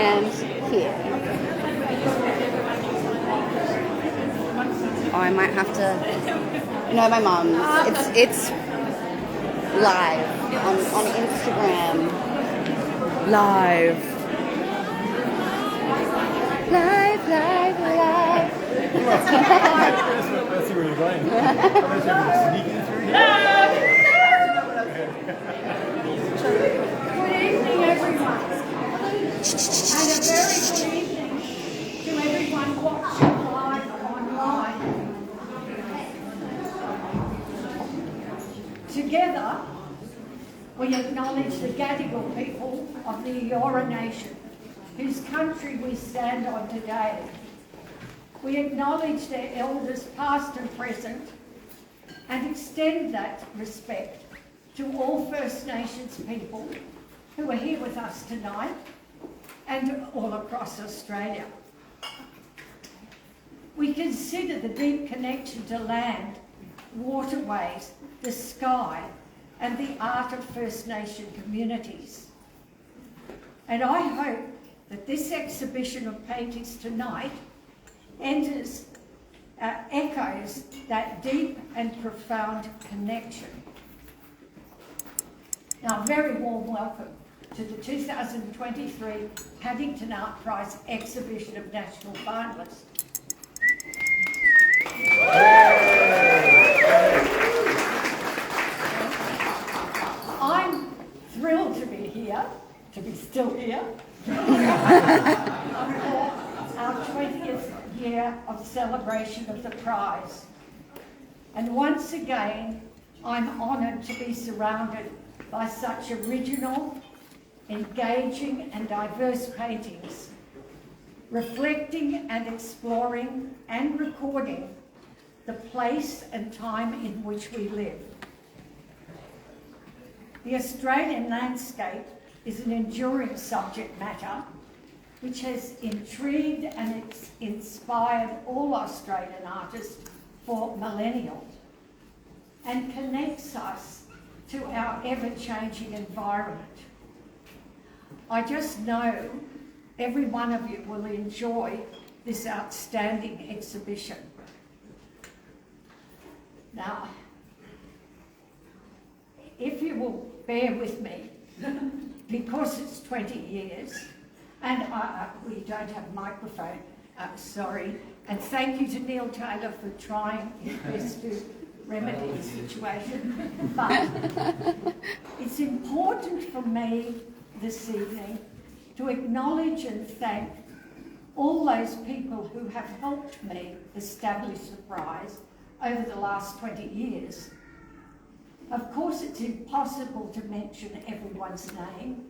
and here. Oh, I might have to... No, my mum's. It's live on Instagram. Live. Live. Let's see where you're going. Sneaking through here. Good evening, everyone. And a very good evening to everyone watching live online. Together, we acknowledge the Gadigal people of the Eora Nation, whose country we stand on today. We acknowledge their elders past and present and extend that respect to all First Nations people who are here with us tonight and all across Australia. We consider the deep connection to land, waterways, the sky and the art of First Nation communities. And I hope that this exhibition of paintings tonight echoes that deep and profound connection. Now, a very warm welcome to the 2023 Paddington Art Prize Exhibition of National Finalists. I'm thrilled to be here, to be still here, for our 20th year of celebration of the prize. And once again, I'm honoured to be surrounded by such original, engaging and diverse paintings, reflecting and exploring and recording the place and time in which we live. The Australian landscape is an enduring subject matter which has intrigued and inspired all Australian artists for millennia and connects us to our ever-changing environment. I just know every one of you will enjoy this outstanding exhibition. Now, if you will bear with me, because it's 20 years, and we don't have a microphone, sorry. And thank you to Neil Taylor for trying his best to remedy the situation. But it's important for me this evening to acknowledge and thank all those people who have helped me establish the prize over the last 20 years. Of course, it's impossible to mention everyone's name.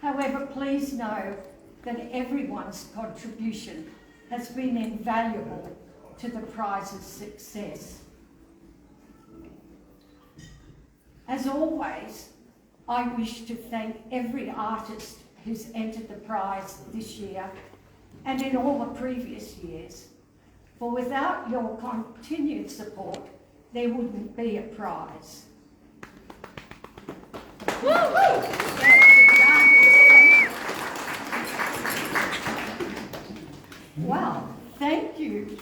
However, please know that everyone's contribution has been invaluable to the prize's success. As always, I wish to thank every artist who's entered the prize this year and in all the previous years, for without your continued support, there wouldn't be a prize. Well, thank you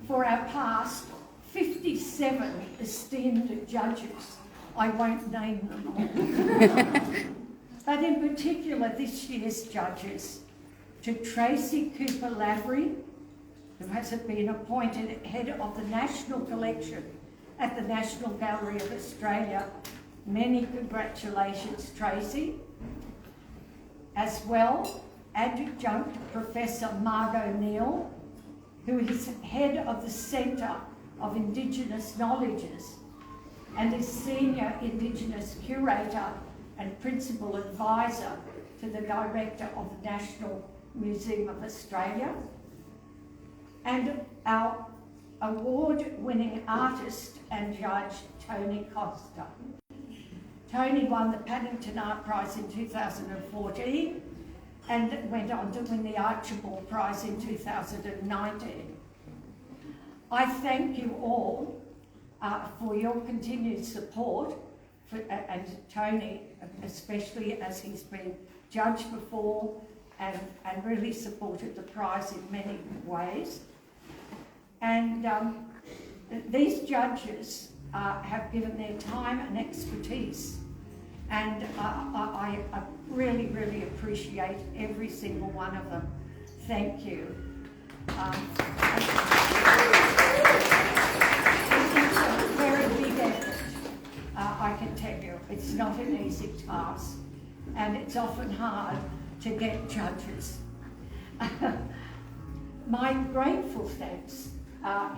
for our past 57 esteemed judges. I won't name them all. But in particular this year's judges, to Tracy Cooper-Lavery, who has been appointed head of the National Collection at the National Gallery of Australia. Many congratulations, Tracy. As well, Adjunct Professor Margot Neal, who is head of the Centre of Indigenous Knowledges and is Senior Indigenous Curator and Principal Advisor to the Director of the National Museum of Australia, and our award-winning artist and judge, Tony Costa. Tony won the Paddington Art Prize in 2014 and went on to win the Archibald Prize in 2019. I thank you all for your continued support, and Tony especially, as he's been judged before and really supported the prize in many ways. And these judges have given their time and expertise, and I really, really appreciate every single one of them. Thank you. It's a very big effort, I can tell you. It's not an easy task, and it's often hard to get judges. My grateful thanks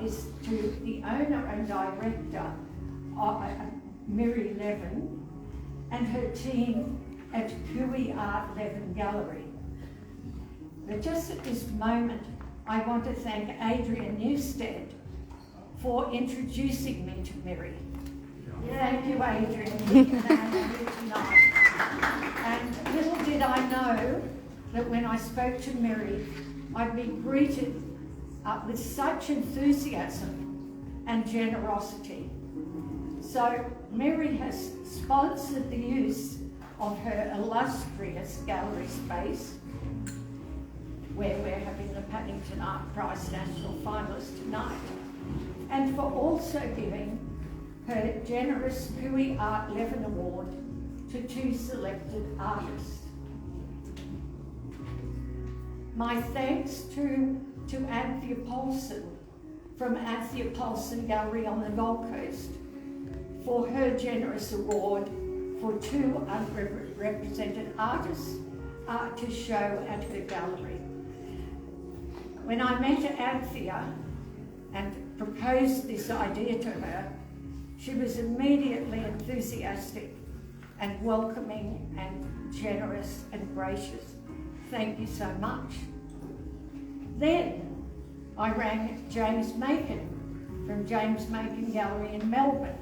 is to the owner and director, Leven, and her team at Cooee Art Leven Gallery. But just at this moment, I want to thank Adrian Newstead for introducing me to Mary. Thank you, Adrian, here tonight. And little did I know that when I spoke to Mary, I'd be greeted with such enthusiasm and generosity. So Mary has sponsored the use of her illustrious gallery space, where we're having the Paddington Art Prize National Finalists tonight, and for also giving her generous Cooee Art Leven Award to 2 selected artists. My thanks to Anthea Paulson from Anthea Paulson Gallery on the Gold Coast for her generous award for 2 underrepresented artists to show at her gallery. When I met Anthea and proposed this idea to her, she was immediately enthusiastic and welcoming and generous and gracious. Thank you so much. Then I rang James Macon from James Macon Gallery in Melbourne,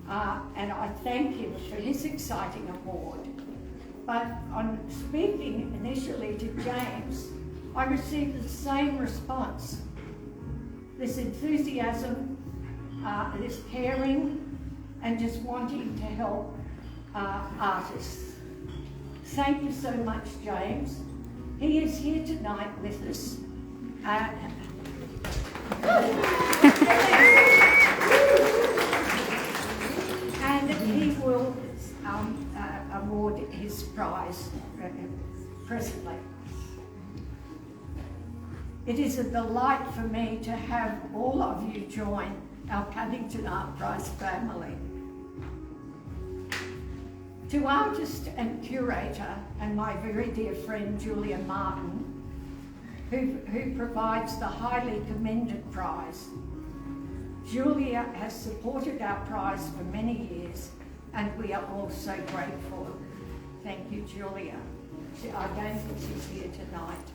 and I thank him for his exciting award. But on speaking initially to James, I received the same response. This enthusiasm, this caring, and just wanting to help artists. Thank you so much, James. He is here tonight with us. And he will award his prize presently. It is a delight for me to have all of you join our Paddington Art Prize family. To artist and curator and my very dear friend Julia Martin, who provides the highly commended prize. Julia has supported our prize for many years, and we are all so grateful. Thank you, Julia. I don't think she's here tonight.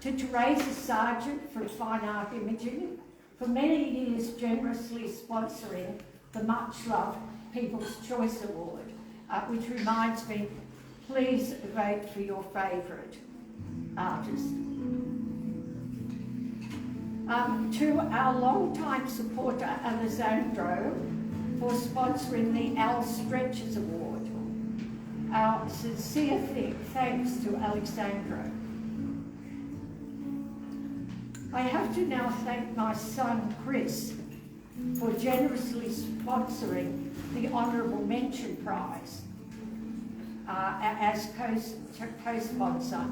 To Teresa Sargent from Fine Art Imaging, for many years generously sponsoring the much-loved People's Choice Award, which reminds me, please vote for your favourite artist. To our long-time supporter, Alessandro, for sponsoring the Al Stretches Award. Our sincere thanks to Alessandro. I have to now thank my son, Chris, for generously sponsoring the Honourable Mention Prize as co-sponsor.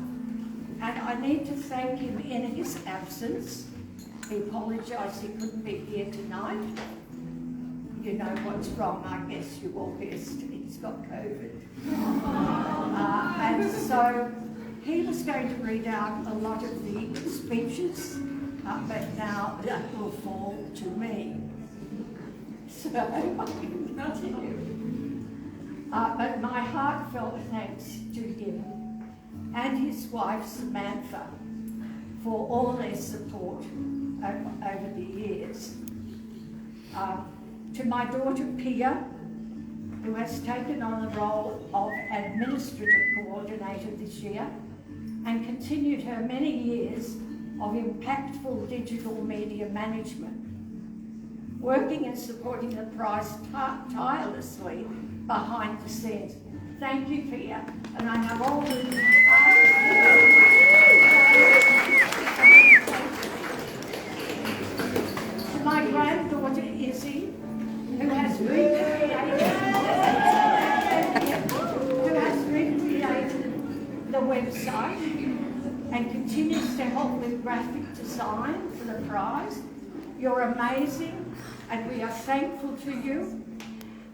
And I need to thank him in his absence. He apologised he couldn't be here tonight. You know what's wrong, I guess you all guessed. He's got COVID. And so he was going to read out a lot of the speeches, but now that will fall to me. So I can continue. But my heartfelt thanks to him and his wife Samantha for all their support over the years. To my daughter Pia, who has taken on the role of administrative coordinator this year and continued her many years of impactful digital media management. Working and supporting the prize tirelessly behind the scenes. Thank you, Pia, and I have all the to my granddaughter Izzy, who has recreated the website and continues to help with graphic design for the prize. You're amazing, and we are thankful to you,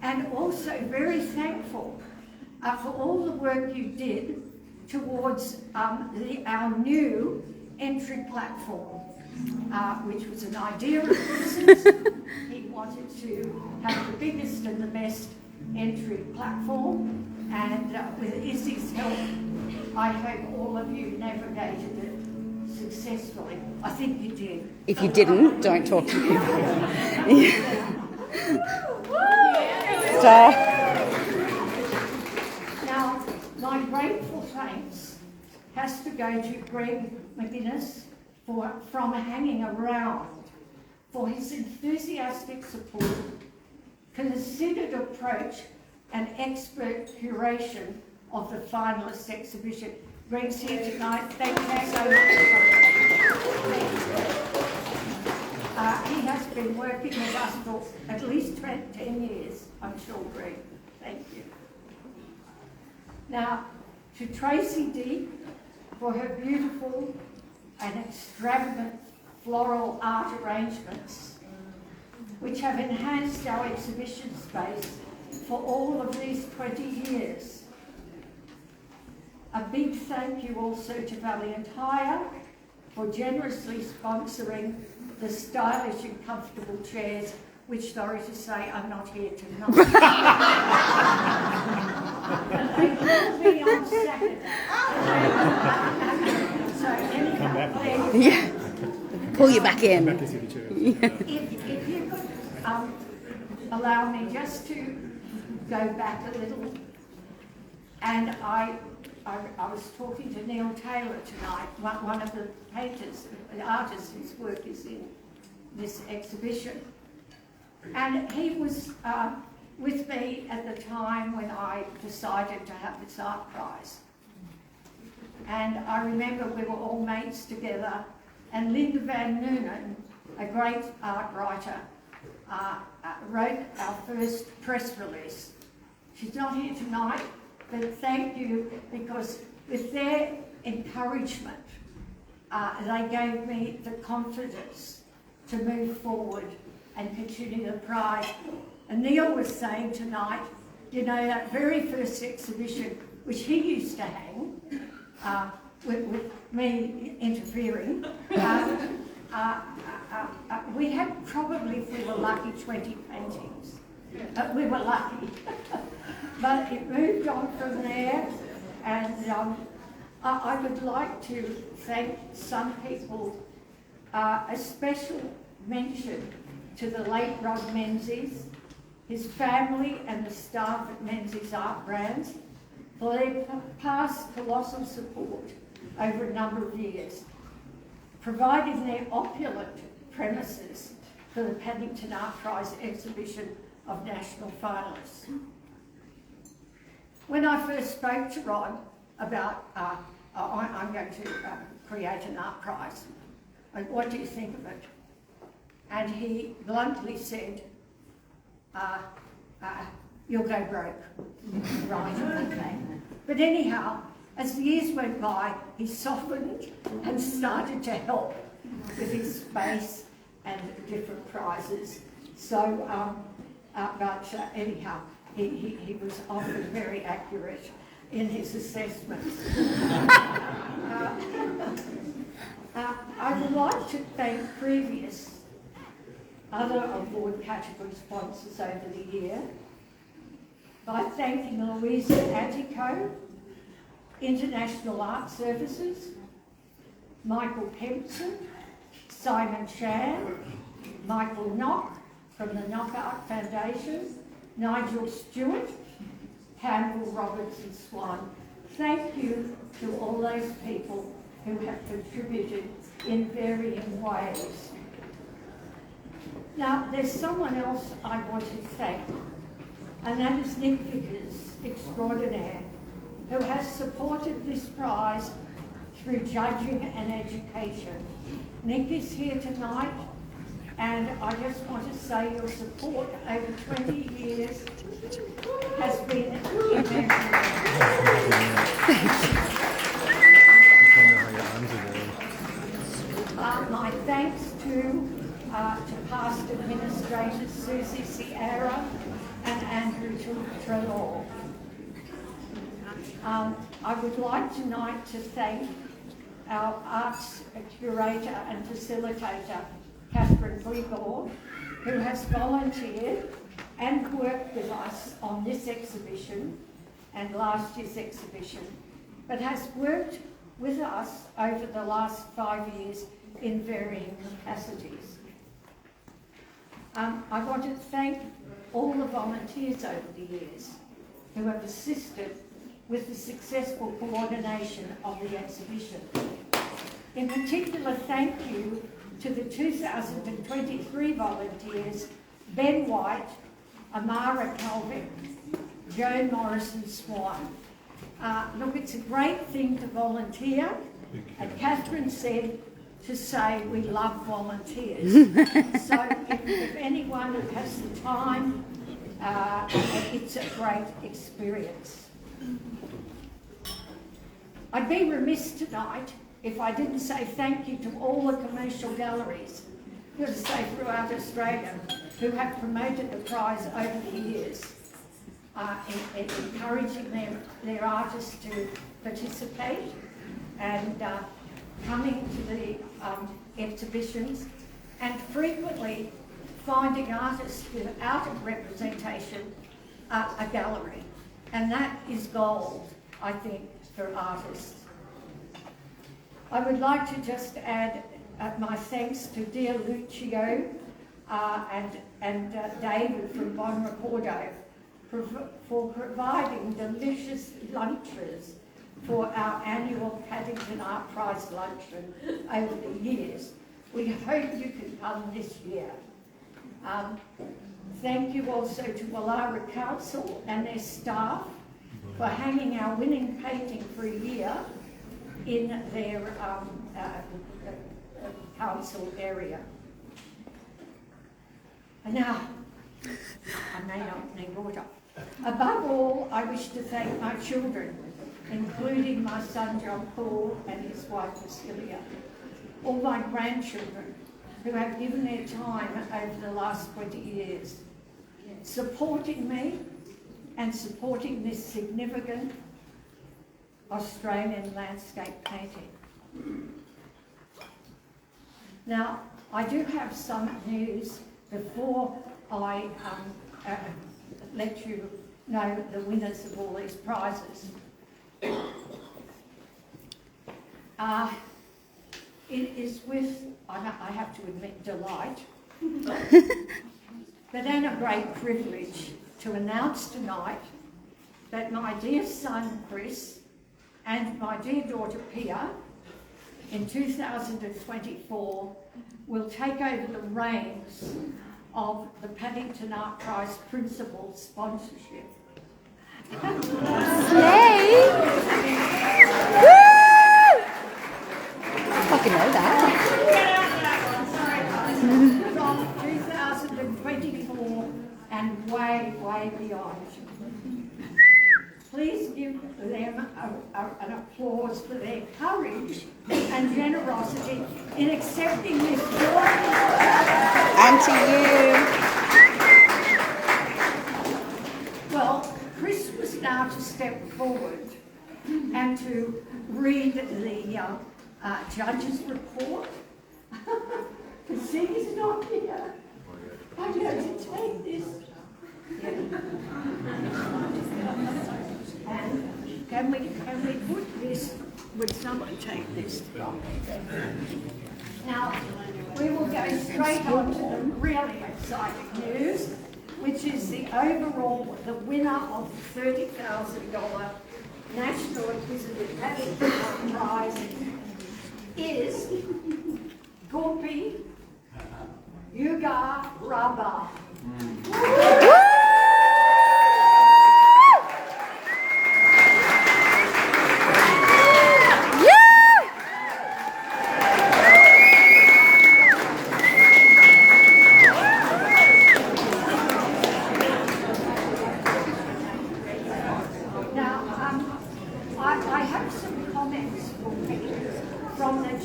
and also very thankful for all the work you did towards our new entry platform, which was an idea of business. He wanted to have the biggest and the best entry platform, and with Izzy's help, I hope all of you navigated it successfully. I think you did. If you didn't, don't talk to me about it. Stop. Now, my grateful thanks has to go to Greg McGuinness from hanging around for his enthusiastic support, considered approach and expert curation of the Finalists exhibition. Greg's here tonight. Thank you so much. He has been working with us for at least 10 years, I'm sure, Greg. Thank you. Now, to Tracy D for her beautiful and extravagant floral art arrangements, which have enhanced our exhibition space for all of these 20 years. A big thank you also to Valiant Hire for generously sponsoring the stylish and comfortable chairs, which, sorry to say, are not here tonight. They will be on Saturday. So anyhow, Yeah. Pull you back in. Back to see the chairs. if you could allow me just to go back a little, and I was talking to Neil Taylor tonight, one of the painters, the artists whose work is in this exhibition. And he was with me at the time when I decided to have this art prize. And I remember we were all mates together, and Linda Van Noonen, a great art writer, wrote our first press release. She's not here tonight, but thank you, because with their encouragement, they gave me the confidence to move forward and continue the prize. And Neil was saying tonight, you know, that very first exhibition, which he used to hang, with me interfering, we had probably, if we were lucky, 20 paintings. We were lucky. But it moved on from there, and I would like to thank some people, a special mention to the late Rod Menzies, his family and the staff at Menzies Art Brands for their past colossal support over a number of years, providing their opulent premises for the Paddington Art Prize exhibition of national finalists. When I first spoke to Rod about, I'm going to create an art prize, what do you think of it? And he bluntly said, you'll go broke. Right, okay. But anyhow, as the years went by, he softened and started to help with his space and different prizes. So, anyhow, he was often very accurate in his assessments. I would like to thank previous other award category sponsors over the year by thanking Louisa Attico, International Art Services, Michael Kempson, Simon Shan, Michael Knock from the Knock Art Foundation, Nigel Stewart, Campbell, Roberts and Swan. Thank you to all those people who have contributed in varying ways. Now, there's someone else I want to thank, and that is Nick Vickers, extraordinaire, who has supported this prize through judging and education. Nick is here tonight, and I just want to say your support over 20 years has been immeasurable. My thanks to past administrators Susie Sierra and Andrew Trelaw. I would like tonight to thank our arts curator and facilitator, Catherine Grigor, who has volunteered and worked with us on this exhibition and last year's exhibition, but has worked with us over the last 5 years in varying capacities. I want to thank all the volunteers over the years who have assisted with the successful coordination of the exhibition. In particular, thank you to the 2023 volunteers, Ben White, Amara Calvick, Joan Morrison-Swan. Look, it's a great thing to volunteer, and Catherine said to say we love volunteers. So if anyone has the time, it's a great experience. I'd be remiss tonight if I didn't say thank you to all the commercial galleries, to say throughout Australia, who have promoted the prize over the years, encouraging their artists to participate and coming to the exhibitions, and frequently finding artists without a representation a gallery. And that is gold, I think, for artists. I would like to just add my thanks to dear Lucio and David from Bon Recordo for providing delicious lunches for our annual Paddington Art Prize luncheon over the years. We hope you can come this year. Thank you also to Wallara Council and their staff for hanging our winning painting for a year in their council area. And now, I may not need water. Above all, I wish to thank my children, including my son John Paul and his wife Buselli, all my grandchildren who have given their time over the last 20 years, supporting me and supporting this significant Australian landscape painting. Now, I do have some news before I let you know the winners of all these prizes. It is with, I have to admit, delight, but then a great privilege to announce tonight that my dear son Chris and my dear daughter Pia in 2024 will take over the reins of the Paddington Art Prize principal sponsorship. Slay! Woo! I fucking know that. From 2024 and way, way beyond. Please give them an applause for their courage and generosity in accepting this joy. And to you. Well, Chris was now to step forward and to read the judge's report. See, he's not here. I'm going to take this. And can we put this, would someone take this? Now, we will go straight on to the really exciting news, which is the winner of the $30,000 National Acquisitive Paddington Prize is Goompi Ugerabah.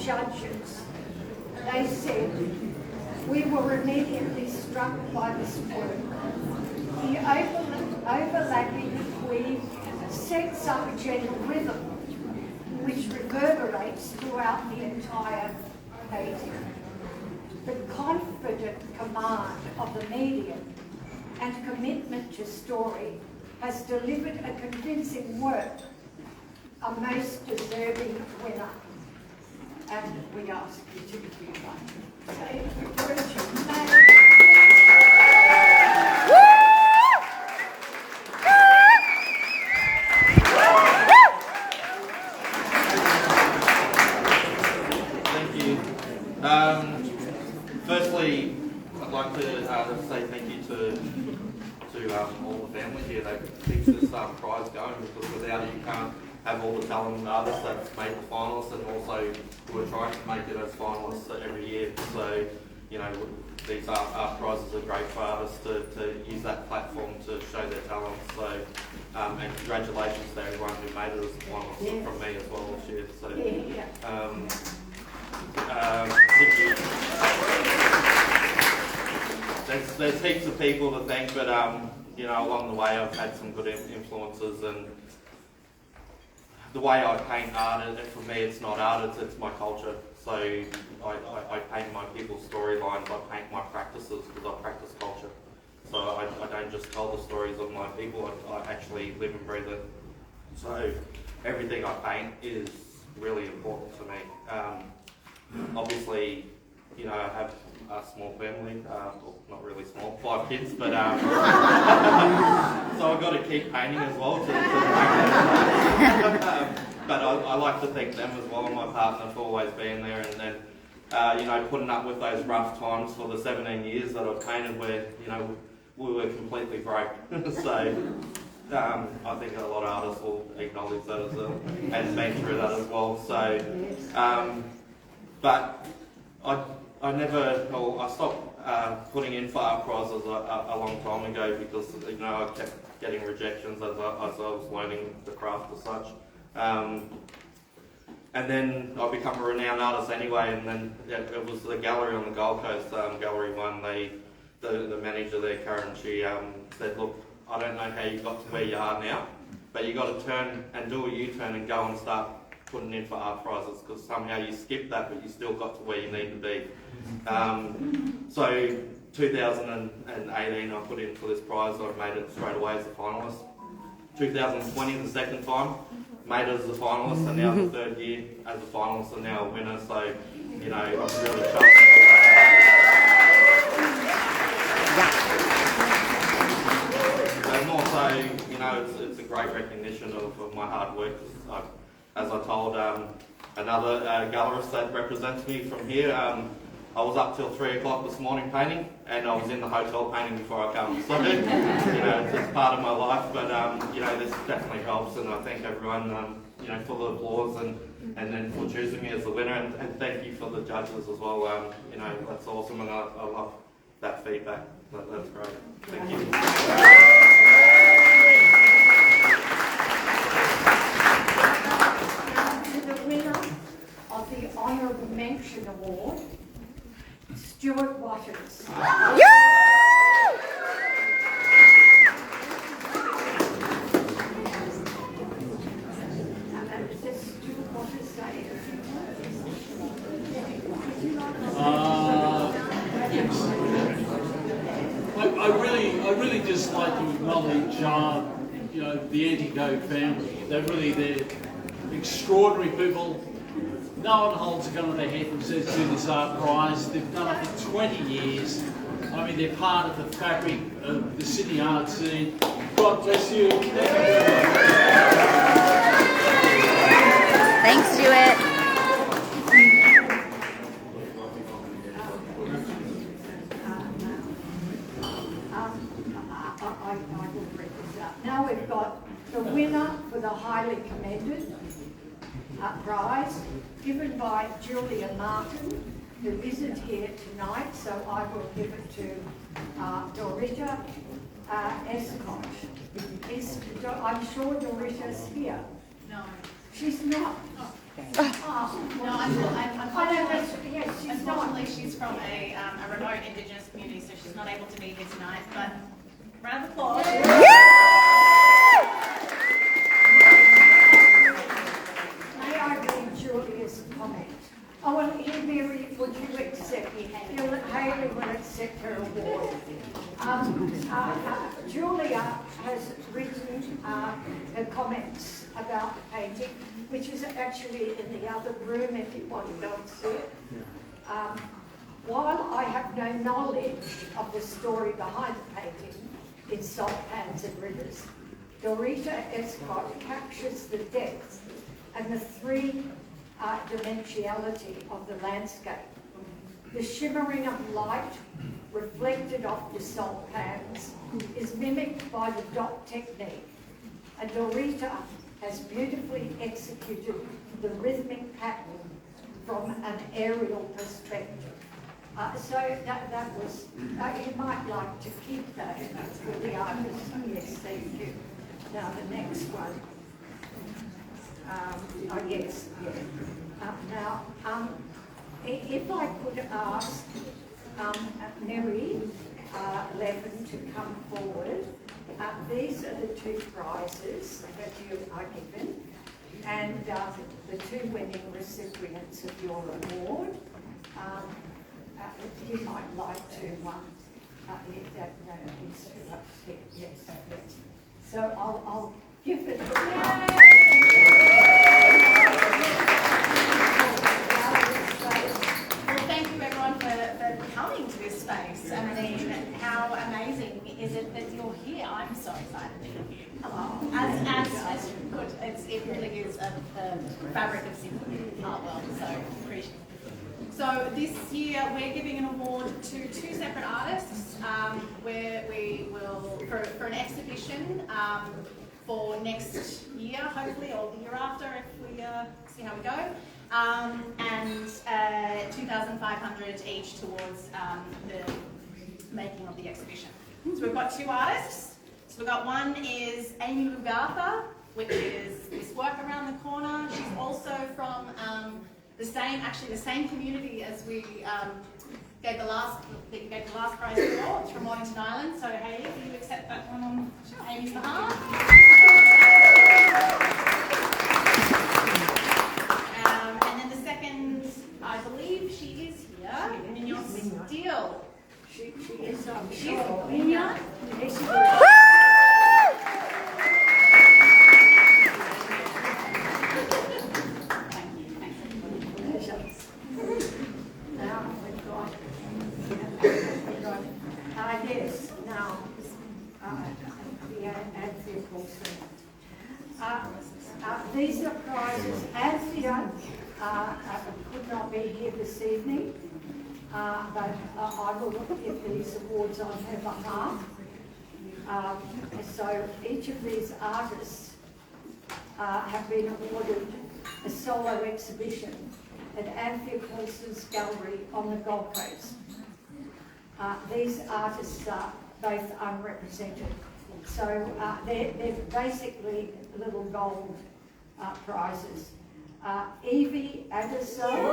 judges. They said, "We were immediately struck by this work. The overlapping weave sets up a gentle rhythm which reverberates throughout the entire painting. The confident command of the medium and commitment to story has delivered a convincing work, a most deserving winner." And we ask you to give one. Say it with your name. Thank you. Firstly, I'd like to say thank you to all the family here that keeps this prize going, because without it you can't have all the talented artists that's made the finalists and also who are trying to make it as finalists every year. So, you know, these art prizes are great for artists to use that platform to show their talents. So, and congratulations to everyone who made it as a finalist from me as well this year. So, thank you. There's heaps of people to thank, but you know, along the way I've had some good influences, and the way I paint art, for me it's not art, it's my culture. So I paint my people's storylines, I paint my practices because I practice culture. So I don't just tell the stories of my people, I actually live and breathe it. So everything I paint is really important to me. Obviously, you know, I have a small family, well, not really small, 5 kids, but so I've got to keep painting as well but I like to thank them as well, and my partner, for always being there, and then you know, putting up with those rough times for the 17 years that I've painted where, you know, we were completely broke. So I think a lot of artists will acknowledge that as well, and been through that as well. So but I stopped putting in for art prizes a long time ago because, you know, I kept getting rejections as I was learning the craft as such. And then I become a renowned artist anyway, and then it was the gallery on the Gold Coast, Gallery 1, the manager there, Karen, she said, "Look, I don't know how you got to where you are now, but you got to turn and do a U-turn and go and start putting in for art prizes, because somehow you skipped that, but you still got to where you need to be." So 2018 I put in for this prize, I made it straight away as a finalist. 2020 the second time, made it as a finalist, and now the third year as a finalist and now a winner. So, you know, I'm really chuffed. And also, you know, it's a great recognition of my hard work. As I told another gallerist that represents me from here, I was up till 3 o'clock this morning painting, and I was in the hotel painting before I come. So, you know, it's part of my life, but, you know, this definitely helps, and I thank everyone, you know, for the applause and then for choosing me as the winner, and thank you for the judges as well. You know, that's awesome, and I love that feedback. That's great. Thank you. The winner of the Honourable Mention Award, Stuart Watters. I really just like to acknowledge, you know, the Anti-Go family. They're extraordinary people. No one holds a gun to their head and says, "Do this art prize." They've done it for 20 years. I mean, they're part of the fabric of the Sydney art scene. God bless you. Thank you very much. Thanks, Stuart. I will read this out. Now we've got the winner for the highly commended prize, given by Julia Martin, who isn't here tonight, so I will give it to Dorita Escott. I'm sure Dorita's here. No. She's not. Unfortunately, she's from a remote Indigenous community, so she's not able to be here tonight. But round of applause. May I read Julia's comment? Oh, well, Mary, would you accept Hayley will accept her award. Julia has written her comments about the painting, which is actually in the other room if you want to go and see it. While I have no knowledge of the story behind the painting in Salt Pans and Rivers, Dorita Escott captures the depth and the three-dimensionality of the landscape. The shimmering of light reflected off the salt pans is mimicked by the dot technique, and Dorita has beautifully executed the rhythmic pattern from an aerial perspective. So that was, you might like to keep that for the artist. Yes, thank you. Now the next one. Yes. Now, if I could ask Mary Leven to come forward. These are the two prizes that you are given, and the two winning recipients of your award. You might like to, yes. So I'll give it. Well, thank you everyone for coming to this space. I mean, how amazing is it that you're here? I'm so excited that you're here. As good, it really is the fabric of Sydney art world, so appreciate it. So this year we're giving an award to two separate artists where we will, for an exhibition for next year, hopefully, or the year after if we see how we go. And 2,500 each towards the making of the exhibition. So we've got two artists. So we've got one is Amy Ugerabah, which is this work around the corner. She's also from the same community as we gave the last prize for. It's from Mornington Island. So Hayley, will you accept that one on Amy's behalf? And then the second, I believe she is here. Mignon Steele. She is, She's Mignon. These are prizes. Anthea could not be here this evening, but I will give these awards on her behalf. So each of these artists have been awarded a solo exhibition at Anthea Paulson's gallery on the Gold Coast. These artists are both unrepresented. So they're basically little gold prizes. Evie Addison. And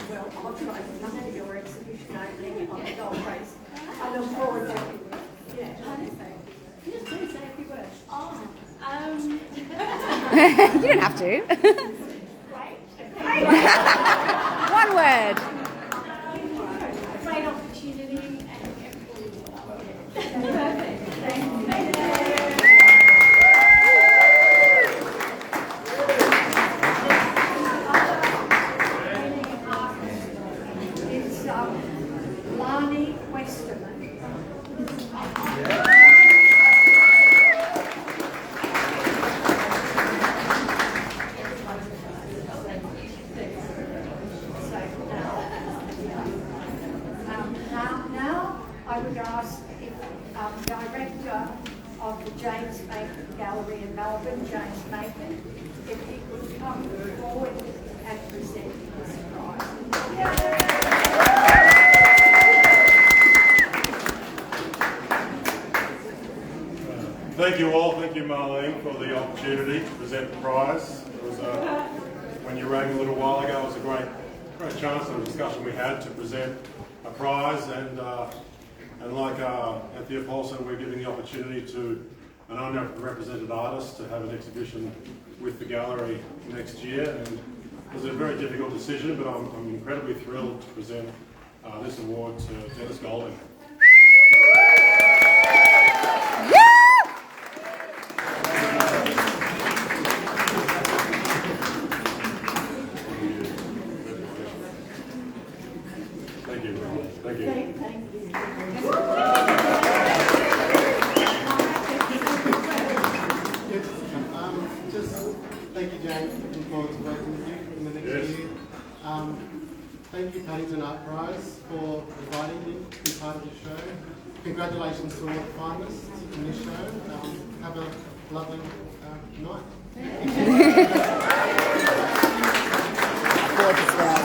well, I'll try to come to your exhibition opening on the Gold Coast. I look forward to it. Yeah. Just please say a few words. You don't have to. One word. Great opportunity and perfect. Thank you. It's Lani Westerman. I would ask if Director of the James Macon Gallery in Melbourne, James Macon, if he could come forward and present his prize. thank you, Marlene, for the opportunity to present the prize. It was when you rang a little while ago, it was a great chance and a discussion we had to present a prize, and like Anthea Paul said, we're giving the opportunity to an underrepresented artist to have an exhibition with the gallery next year. And it was a very difficult decision, but I'm incredibly thrilled to present this award to Dennis Golding. Thank you. Thank you. Thank you, Jane. Looking forward to working with you in the next year. Thank you, Paddington Art Prize, for inviting me to be part of the show. Congratulations to all the finalists in this show. Have a lovely night. Gorgeous girl.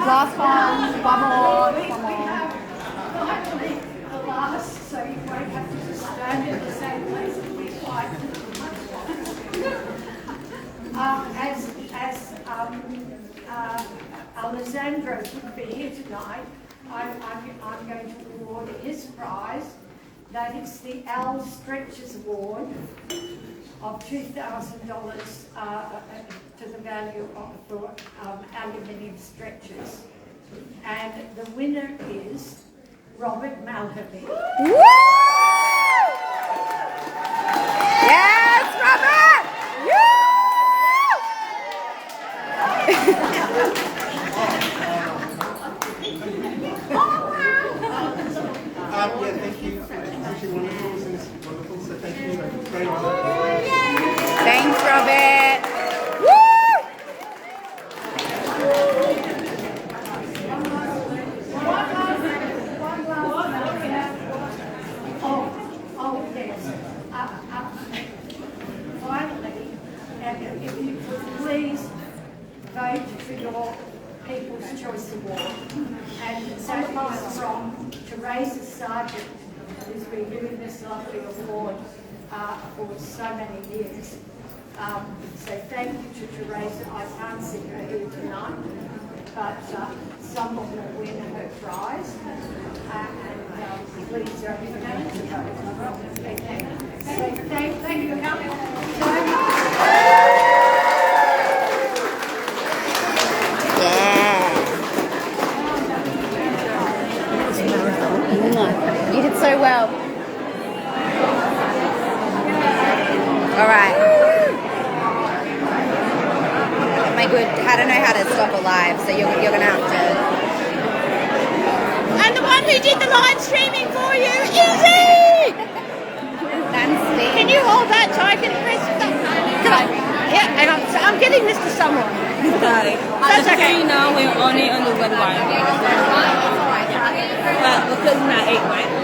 Last one, one more. Finally, the last, so you won't have to just stand in the same place and be quiet. As Alessandro couldn't be here tonight, I'm going to award his prize. That is the Al Stretches Award of $2,000 to the value of aluminium stretchers. And the winner is Robert Malherbe. Woo! Yes, Robert! Yeah, thank you. It's actually wonderful. It's wonderful. So thank you. Very much. Thanks, Robert. Woo! Oh, yes. Finally, and if you could please vote for your People's Choice Award. And that is from Teresa Sargent, who's been doing this lovely award for so many years. So thank you to Teresa. I can't see her here tonight, but someone will win her prize. And please don't forget to vote. So thank you for coming so You did so well. All right. My good. I don't know how to stop a live, so you're gonna have to. And the one who did the live streaming for you, Izzy! Can you hold that so I can press that? Yeah, and I'm getting this to someone. Sorry. That's okay. Now we're only on the red wine. But because it's not 8 wine.